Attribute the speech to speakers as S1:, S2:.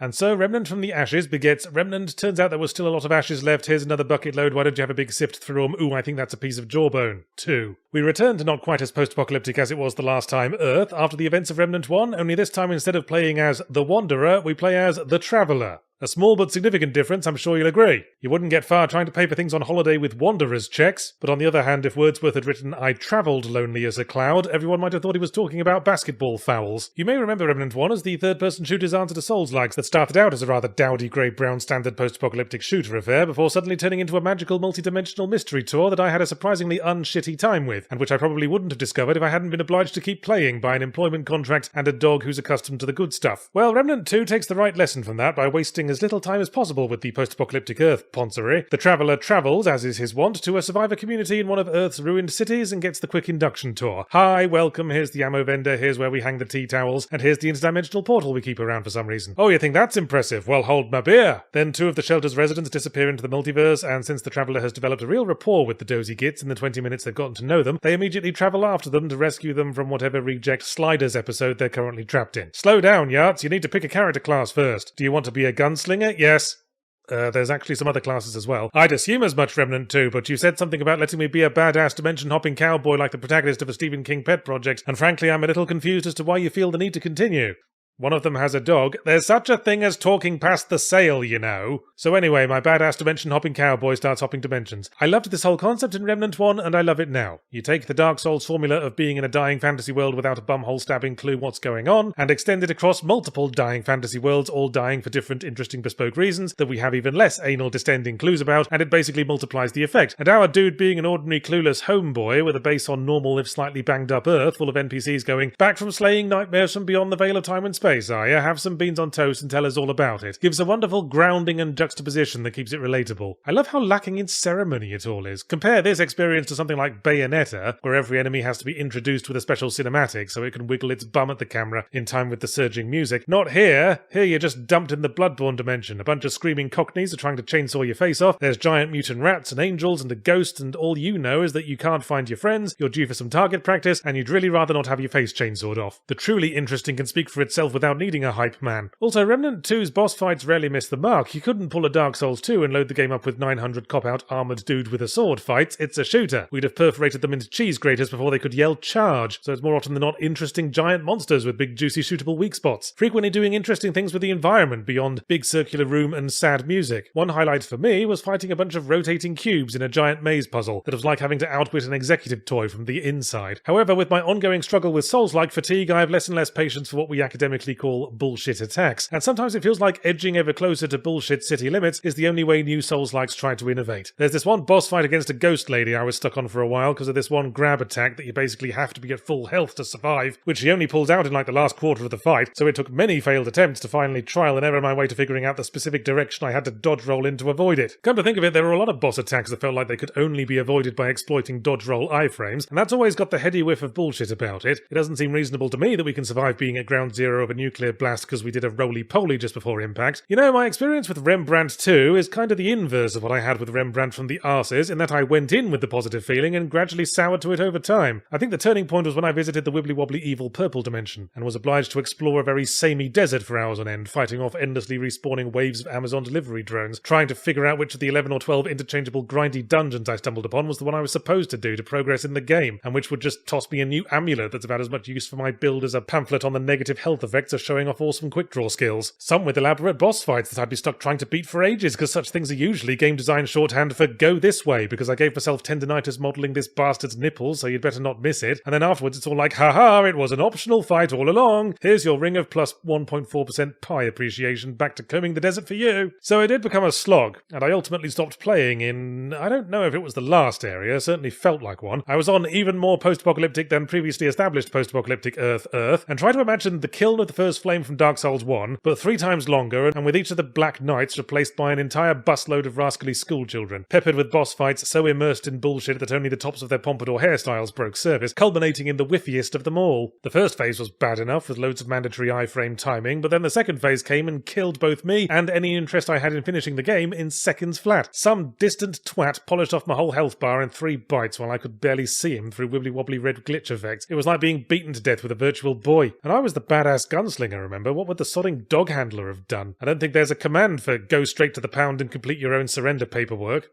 S1: And so Remnant from the Ashes begets Remnant. Turns out there was still a lot of ashes left. Here's another bucket load. Why don't you have a big sift through them? Ooh, I think that's a piece of jawbone. 2. We return to not quite as post-apocalyptic as it was the last time, Earth, after the events of Remnant 1, only this time instead of playing as the Wanderer, we play as the Traveller. A small but significant difference, I'm sure you'll agree. You wouldn't get far trying to pay for things on holiday with Wanderer's checks, but on the other hand, if Wordsworth had written "I travelled lonely as a cloud," everyone might have thought he was talking about basketball fouls. You may remember Remnant 1 as the third-person shooter's answer to Souls-likes that started out as a rather dowdy grey-brown standard post-apocalyptic shooter affair before suddenly turning into a magical multi-dimensional mystery tour that I had a surprisingly unshitty time with, and which I probably wouldn't have discovered if I hadn't been obliged to keep playing by an employment contract and a dog who's accustomed to the good stuff. Well, Remnant 2 takes the right lesson from that by wasting as little time as possible with the post-apocalyptic Earth poncery. The Traveller travels, as is his wont, to a survivor community in one of Earth's ruined cities and gets the quick induction tour. Hi, welcome, here's the ammo vendor, here's where we hang the tea towels, and here's the interdimensional portal we keep around for some reason. Oh, you think that's impressive? Well, hold my beer! Then 2 of the shelter's residents disappear into the multiverse, and since the Traveller has developed a real rapport with the dozy gits in the 20 minutes they've gotten to know them, they immediately travel after them to rescue them from whatever reject Sliders episode they're currently trapped in. Slow down, Yarts, you need to pick a character class first. Do you want to be a gunslinger? Yes. There's actually some other classes as well. I'd assume as much, Remnant 2, but you said something about letting me be a badass dimension-hopping cowboy like the protagonist of a Stephen King pet project, and frankly I'm a little confused as to why you feel the need to continue. One of them has a dog. There's such a thing as talking past the sale, you know. So anyway, my badass dimension-hopping cowboy starts hopping dimensions. I loved this whole concept in Remnant 1, and I love it now. You take the Dark Souls formula of being in a dying fantasy world without a bumhole-stabbing clue what's going on, and extend it across multiple dying fantasy worlds, all dying for different interesting bespoke reasons that we have even less anal distending clues about, and it basically multiplies the effect. And our dude being an ordinary clueless homeboy with a base on normal if slightly banged up Earth full of NPCs going, back from slaying nightmares from beyond the veil of time and space, are you? Have some beans on toast and tell us all about it. Gives a wonderful grounding and juxtaposition that keeps it relatable. I love how lacking in ceremony it all is. Compare this experience to something like Bayonetta, where every enemy has to be introduced with a special cinematic so it can wiggle its bum at the camera in time with the surging music. Not here. Here you're just dumped in the Bloodborne dimension. A bunch of screaming cockneys are trying to chainsaw your face off. There's giant mutant rats and angels and a ghost, and all you know is that you can't find your friends, you're due for some target practice, and you'd really rather not have your face chainsawed off. The truly interesting can speak for itself without needing a hype man. Also, Remnant 2's boss fights rarely miss the mark. You couldn't pull a Dark Souls 2 and load the game up with 900 cop-out armoured dude with a sword fights. It's a shooter. We'd have perforated them into cheese graters before they could yell charge, so it's more often than not interesting giant monsters with big juicy shootable weak spots. Frequently doing interesting things with the environment beyond big circular room and sad music. One highlight for me was fighting a bunch of rotating cubes in a giant maze puzzle that was like having to outwit an executive toy from the inside. However, with my ongoing struggle with Souls-like fatigue, I have less and less patience for what we academically call bullshit attacks, and sometimes it feels like edging ever closer to bullshit city limits is the only way new Souls-likes try to innovate. There's this one boss fight against a ghost lady I was stuck on for a while because of this one grab attack that you basically have to be at full health to survive, which she only pulls out in like the last quarter of the fight, so it took many failed attempts to finally trial and error my way to figuring out the specific direction I had to dodge roll in to avoid it. Come to think of it, there were a lot of boss attacks that felt like they could only be avoided by exploiting dodge roll iframes, and that's always got the heady whiff of bullshit about it. It doesn't seem reasonable to me that we can survive being at ground zero of a nuclear blast because we did a roly-poly just before impact. You know, my experience with Rembrandt 2 is kind of the inverse of what I had with Rembrandt from the Arses, in that I went in with the positive feeling and gradually soured to it over time. I think the turning point was when I visited the wibbly-wobbly evil purple dimension, and was obliged to explore a very samey desert for hours on end, fighting off endlessly respawning waves of Amazon delivery drones, trying to figure out which of the 11 or 12 interchangeable grindy dungeons I stumbled upon was the one I was supposed to do to progress in the game, and which would just toss me a new amulet that's about as much use for my build as a pamphlet on the negative health effects of showing off awesome quick draw skills. Some with elaborate boss fights that I'd be stuck trying to beat for ages, because such things are usually game design shorthand for go this way, because I gave myself tendinitis modelling this bastard's nipples, so you'd better not miss it. And then afterwards it's all like, haha, it was an optional fight all along. Here's your ring of plus 1.4% pie appreciation back to combing the desert for you. So it did become a slog, and I ultimately stopped playing in, I don't know if it was the last area, certainly felt like one. I was on even more post-apocalyptic than previously established post-apocalyptic Earth, and try to imagine the kiln of the first flame from Dark Souls 1, but 3 times longer, and with each of the Black Knights replaced by an entire busload of rascally schoolchildren, peppered with boss fights so immersed in bullshit that only the tops of their pompadour hairstyles broke surface, culminating in the whiffiest of them all. The first phase was bad enough, with loads of mandatory iframe timing, but then the second phase came and killed both me and any interest I had in finishing the game in seconds flat. Some distant twat polished off my whole health bar in 3 bites while I could barely see him through wibbly-wobbly red glitch effects. It was like being beaten to death with a virtual boy, and I was the badass gunslinger, remember? What would the sodding dog handler have done? I don't think there's a command for go straight to the pound and complete your own surrender paperwork.